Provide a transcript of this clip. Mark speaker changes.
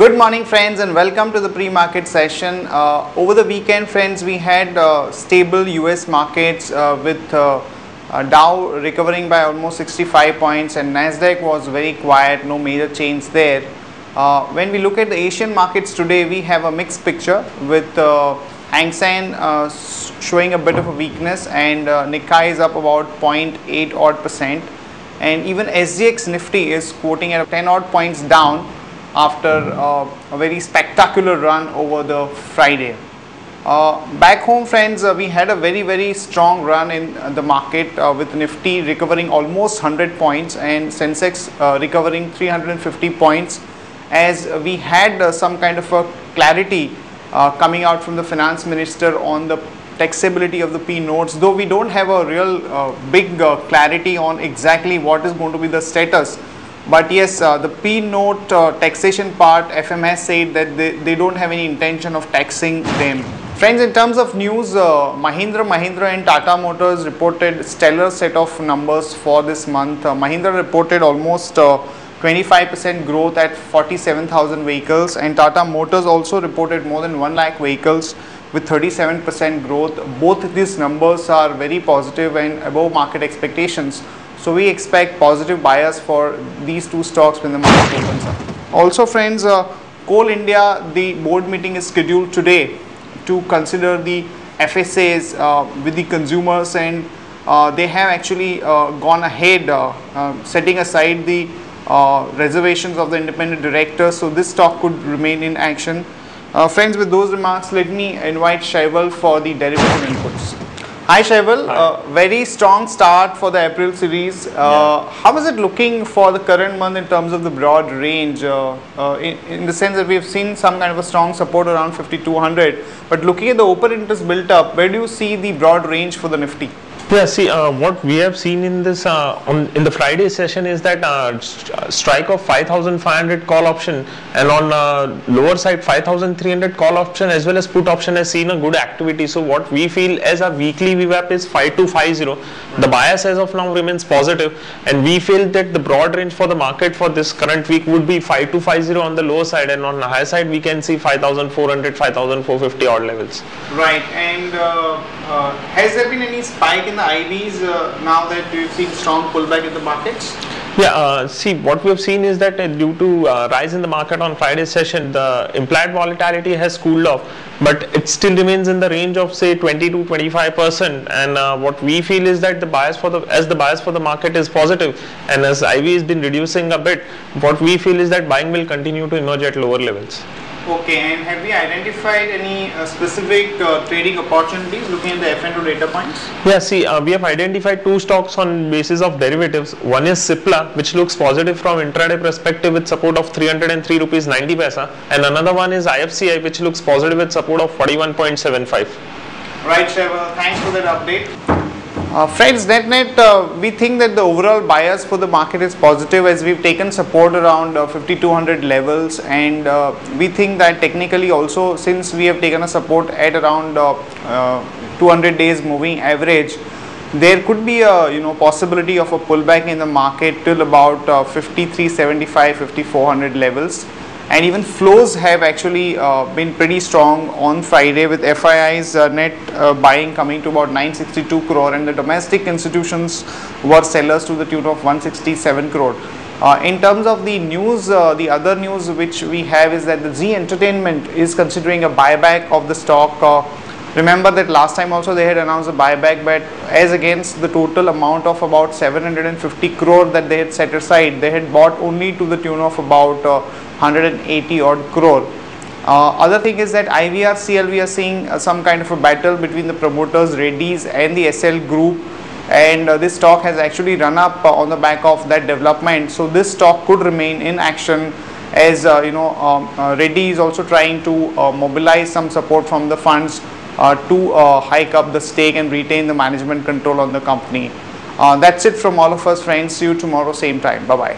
Speaker 1: Good morning friends and welcome to the pre-market session. Over the weekend friends, we had stable US markets with Dow recovering by almost 65 points and Nasdaq was very quiet, no major change there. When we look at the Asian markets today, we have a mixed picture with Hang Seng showing a bit of a weakness and Nikkei is up about 0.8 odd percent, and even SGX Nifty is quoting at 10 odd points down after a very spectacular run over the Friday. Back home friends, we had a very strong run in the market with Nifty recovering almost 100 points and Sensex recovering 350 points, as we had some kind of a clarity coming out from the finance minister on the taxability of the P notes, though we don't have a real big clarity on exactly what is going to be the status. But yes, the P note taxation part, FM has said that they don't have any intention of taxing them. Friends, in terms of news, Mahindra and Tata Motors reported stellar set of numbers for this month. Mahindra reported almost 25% growth at 47,000 vehicles, and Tata Motors also reported more than 1 lakh vehicles with 37% growth. Both these numbers are very positive and above market expectations. So we expect positive bias for these two stocks when the market opens up. Also friends, Coal India, the board meeting is scheduled today to consider the FSAs with the consumers, and they have actually gone ahead setting aside the reservations of the independent directors. So this stock could remain in action. Friends, with those remarks, let me invite Shaival for the derivative inputs. Hi Shaival, very strong start for the April series. How is it looking for the current month in terms of the broad range? In the sense that we have seen some kind of a strong support around 5200, but looking at the open interest built up, where do you see the broad range for the Nifty?
Speaker 2: Yeah, see, what we have seen in this in the Friday session is that strike of 5,500 call option, and on lower side 5,300 call option as well as put option has seen a good activity. So what we feel as a weekly VWAP is 5250. The bias as of now remains positive, and we feel that the broad range for the market for this current week would be 5250 on the lower side, and on the high side we can see 5,400, 5,450 odd levels.
Speaker 1: Right, and has there been any spike in the IVs now that we've seen strong pullback in the markets?
Speaker 2: Yeah, see, what we have seen is that due to rise in the market on Friday's session, the implied volatility has cooled off, but it still remains in the range of say 20 to 25%. And what we feel is that the bias for the market is positive, and as IV has been reducing a bit, what we feel is that buying will continue to emerge at lower levels.
Speaker 1: Okay, and have we identified any specific trading opportunities looking at the FNO data points?
Speaker 2: Yeah, see, we have identified two stocks on basis of derivatives. One is Cipla, which looks positive from intraday perspective with support of 303 rupees 90 paisa, and another one is IFCI, which looks positive with support of 41.75.
Speaker 1: Right, Shaival, thanks for that update. Friends, net we think that the overall bias for the market is positive, as we've taken support around 5200 levels, and we think that technically also, since we have taken a support at around 200 days moving average, there could be a possibility of a pullback in the market till about 5375, 5400 levels. And even flows have actually been pretty strong on Friday, with FII's net buying coming to about 962 crore, and the domestic institutions were sellers to the tune of 167 crore. In terms of the news, the other news which we have is that the Z Entertainment is considering a buyback of the stock. Remember that last time also they had announced a buyback, but as against the total amount of about 750 crore that they had set aside, they had bought only to the tune of about 180 odd crore. Other thing is that IVRCL, we are seeing some kind of a battle between the promoters, Reddy's and the SL group, and this stock has actually run up on the back of that development. So this stock could remain in action, as Reddy is also trying to mobilize some support from the funds to hike up the stake and retain the management control on the company. That's it from all of us, friends. See you tomorrow same time. Bye bye.